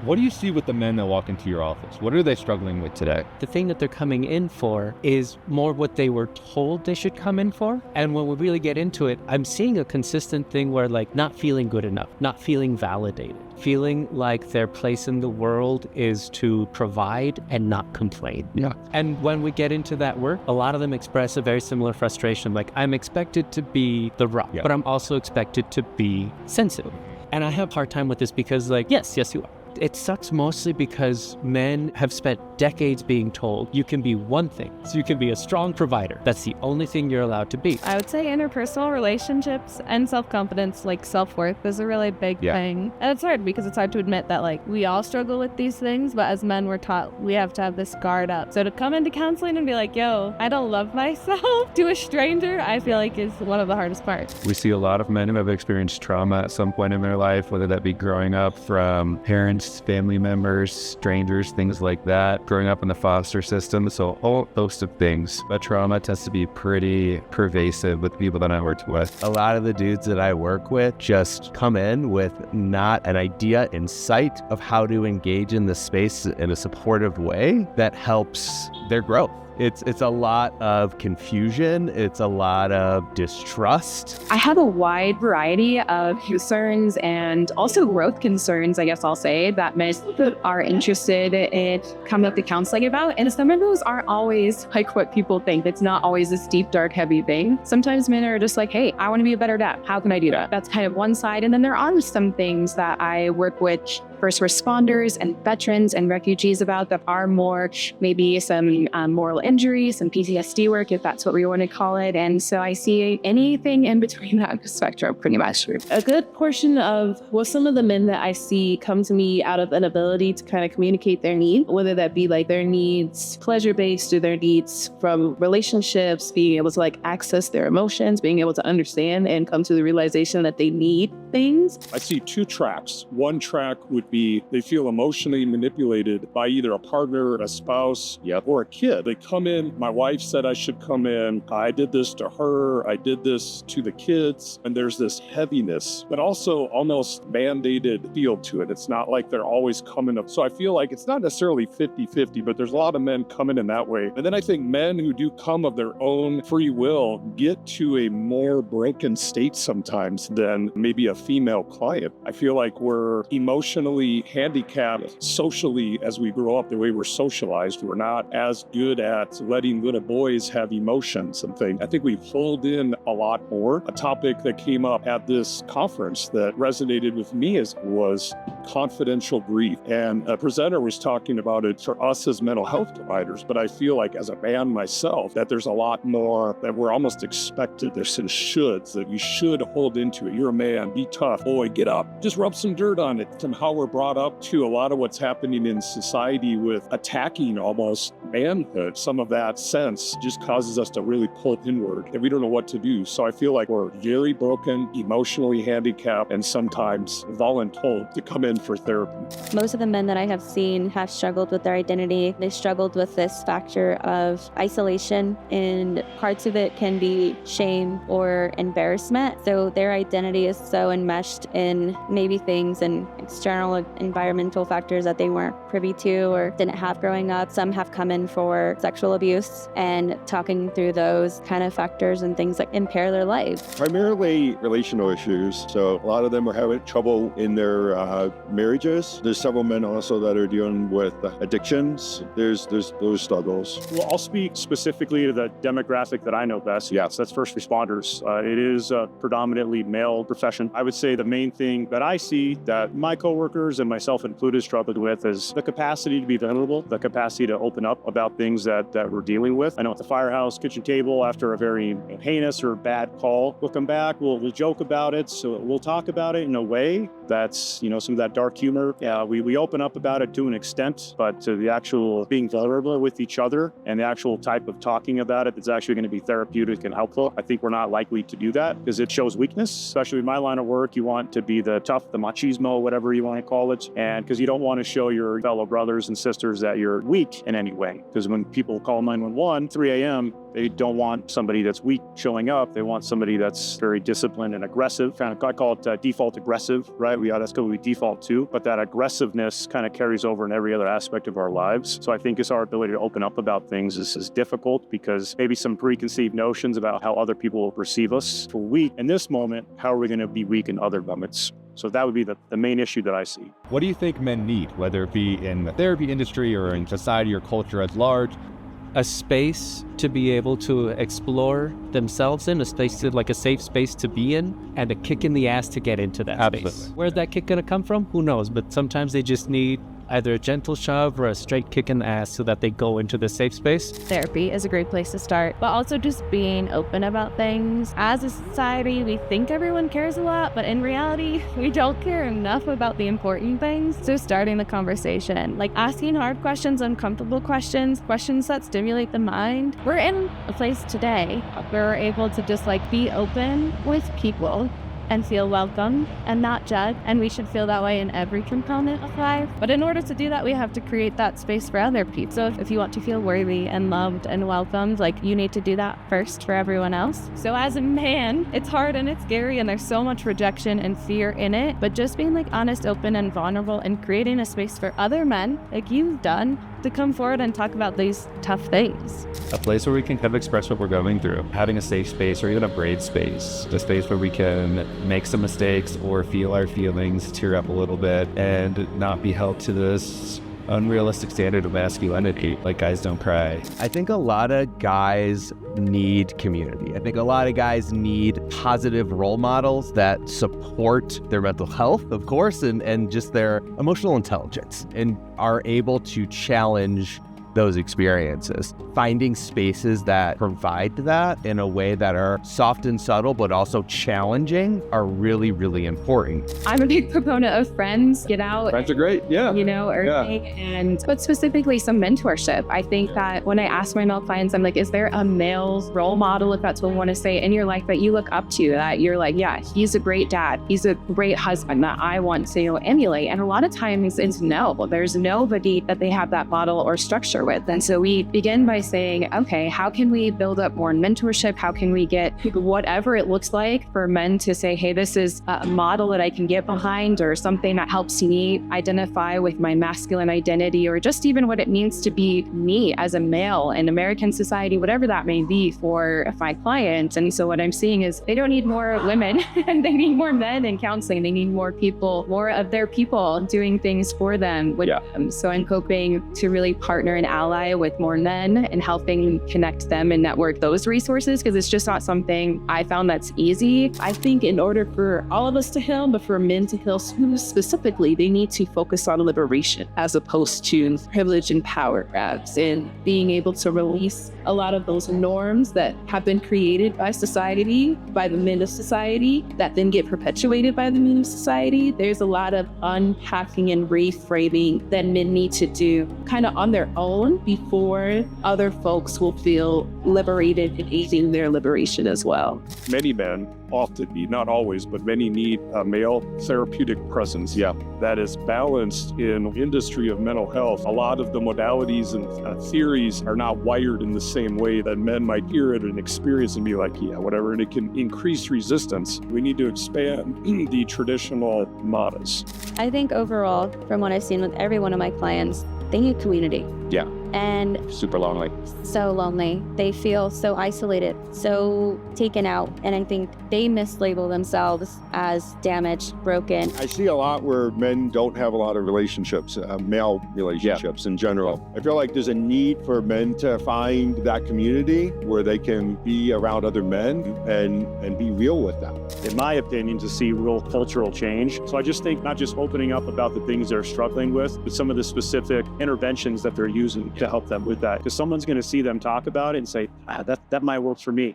What do you see with the men that walk into your office? What are they struggling with today? The thing that they're coming in for is more what they were told they should come in for. And when we really get into it, I'm seeing a consistent thing where like not feeling good enough, not feeling validated, feeling like their place in the world is to provide and not complain. Yeah. And when we get into that work, a lot of them express a very similar frustration. Like, I'm expected to be the rock, but I'm also expected to be sensitive. And I have a hard time with this because like, yes, you are. It sucks mostly because men have spent decades being told you can be one thing. So you can be a strong provider. That's the only thing you're allowed to be. I would say interpersonal relationships and self-confidence, like self-worth, is a really big thing. And it's hard because it's hard to admit that like we all struggle with these things, but as men we're taught we have to have this guard up. So to come into counseling and be like, yo, I don't love myself to a stranger, I feel like is one of the hardest parts. We see a lot of men who have experienced trauma at some point in their life, whether that be growing up from parents, family members, strangers, things like that, growing up in the foster system. So a whole host of things. But trauma tends to be pretty pervasive with people that I worked with. A lot of the dudes that I work with just come in with not an idea in sight of how to engage in the space in a supportive way that helps their growth. It's a lot of confusion. It's a lot of distrust. I have a wide variety of concerns and also growth concerns, I guess I'll say, that men are interested in coming up to counseling about. And some of those aren't always like what people think. It's not always this deep, dark, heavy thing. Sometimes men are just like, hey, I want to be a better dad. How can I do that? That's kind of one side. And then there are some things that I work with first responders and veterans and refugees about that are more maybe some moral injury, some PTSD work, if that's what we want to call it. And so I see anything in between that spectrum pretty much. A good portion of, some of the men that I see come to me out of an ability to kind of communicate their need, whether that be like their needs pleasure-based or their needs from relationships, being able to like access their emotions, being able to understand and come to the realization that they need things. I see two tracks. One track would be they feel emotionally manipulated by either a partner, a spouse, or a kid. They come in, my wife said I should come in, I did this to her, I did this to the kids, and there's this heaviness, but also almost mandated feel to it. It's not like they're always coming up. So I feel like it's not necessarily 50-50, but there's a lot of men coming in that way. And then I think men who do come of their own free will get to a more broken state sometimes than maybe a female client. I feel like we're emotionally handicapped socially as we grow up, the way we're socialized. We're not as good at letting little boys have emotions and things. I think we hold in a lot more. A topic that came up at this conference that resonated with me was confidential grief. And a presenter was talking about it for us as mental health providers, but I feel like as a man myself, that there's a lot more that we're almost expected. There's some shoulds that you should hold into it. You're a man, be tough, boy, get up. Just rub some dirt on it. From how we're brought up to a lot of what's happening in society with attacking almost manhood, some of that sense just causes us to really pull inward and we don't know what to do. So I feel like we're very broken, emotionally handicapped, and sometimes voluntold to come in for therapy. Most of the men that I have seen have struggled with their identity. They struggled with this factor of isolation, and parts of it can be shame or embarrassment. So their identity is so enmeshed in maybe things and external environmental factors that they weren't privy to or didn't have growing up. Some have come in for sexual abuse, and talking through those kind of factors and things that impair their life. Primarily relational issues. So a lot of them are having trouble in their marriages. There's several men also that are dealing with addictions. There's those struggles. Well, I'll speak specifically to the demographic that I know best. Yes, that's first responders. It is a predominantly male profession. I would say the main thing that I see that my coworkers and myself included struggled with is the capacity to be vulnerable, the capacity to open up about things that we're dealing with. I know at the firehouse kitchen table, after a very heinous or bad call, we'll come back, we'll joke about it, so we'll talk about it in a way that's, some of that dark humor. Yeah, we open up about it to an extent, but to the actual being vulnerable with each other and the actual type of talking about it that's actually going to be therapeutic and helpful, I think we're not likely to do that because it shows weakness, especially in my line of work. work. You want to be the tough, the machismo, whatever you want to call it. And because you don't want to show your fellow brothers and sisters that you're weak in any way. Because when people call 911, 3 a.m., they don't want somebody that's weak showing up. They want somebody that's very disciplined and aggressive. I call it default aggressive, right? That's what we default to. But that aggressiveness kind of carries over in every other aspect of our lives. So I think it's our ability to open up about things is difficult because maybe some preconceived notions about how other people will perceive us. If we're weak in this moment, how are we going to be weak in other moments? So that would be the main issue that I see. What do you think men need, whether it be in the therapy industry or in society or culture at large? A space to be able to explore themselves in, a space to, like a safe space to be in, and a kick in the ass to get into that space. Where's that kick gonna come from? Who knows? But sometimes they just need either a gentle shove or a straight kick in the ass so that they go into the safe space. Therapy is a great place to start, but also just being open about things. As a society, we think everyone cares a lot, but in reality, we don't care enough about the important things. So starting the conversation, like asking hard questions, uncomfortable questions, questions that stimulate the mind. We're in a place today where we're able to just like be open with people and feel welcome and not judged. And we should feel that way in every component of life. But in order to do that, we have to create that space for other people. So if you want to feel worthy and loved and welcomed, like you need to do that first for everyone else. So as a man, it's hard and it's scary and there's so much rejection and fear in it. But just being like honest, open, and vulnerable and creating a space for other men, like you've done, to come forward and talk about these tough things. A place where we can kind of express what we're going through. Having a safe space or even a brave space. A space where we can make some mistakes or feel our feelings, tear up a little bit, and not be held to this unrealistic standard of masculinity, like guys don't cry. I think a lot of guys need community. I think a lot of guys need positive role models that support their mental health, of course, and just their emotional intelligence, and are able to challenge those experiences. Finding spaces that provide that in a way that are soft and subtle, but also challenging, are really, really important. I'm a big proponent of friends. Get out. Friends are great, yeah. But specifically some mentorship. I think that when I ask my male clients, I'm like, is there a male role model, if that's what we want to say, in your life that you look up to, that you're like, yeah, he's a great dad, he's a great husband that I want to emulate? And a lot of times it's no, there's nobody that they have that model or structure with. And so we begin by saying, okay, how can we build up more mentorship? How can we get whatever it looks like for men to say, hey, this is a model that I can get behind, or something that helps me identify with my masculine identity, or just even what it means to be me as a male in American society, whatever that may be for my clients. And so what I'm seeing is they don't need more women and they need more men in counseling. They need more people, more of their people doing things for them. So I'm hoping to really partner and ally with more men and helping connect them and network those resources, because it's just not something I found that's easy. I think in order for all of us to heal, but for men to heal specifically, they need to focus on liberation as opposed to privilege and power grabs, and being able to release a lot of those norms that have been created by society, by the men of society, that then get perpetuated by the men of society. There's a lot of unpacking and reframing that men need to do kind of on their own before other folks will feel liberated and aiding their liberation as well. Many men often need, not always, but many need a male therapeutic presence. Yeah, that is balanced in industry of mental health. A lot of the modalities and theories are not wired in the same way that men might hear it and experience and be like, yeah, whatever. And it can increase resistance. We need to expand the traditional models. I think overall, from what I've seen with every one of my clients, they need community. Yeah. And super lonely. So lonely. They feel so isolated, so taken out. And I think they mislabel themselves as damaged, broken. I see a lot where men don't have a lot of relationships, male relationships in general. I feel like there's a need for men to find that community where they can be around other men and be real with them. In my opinion, to see real cultural change. So I just think not just opening up about the things they're struggling with, but some of the specific interventions that they're using to help them with that. Because someone's going to see them talk about it and say, that might work for me.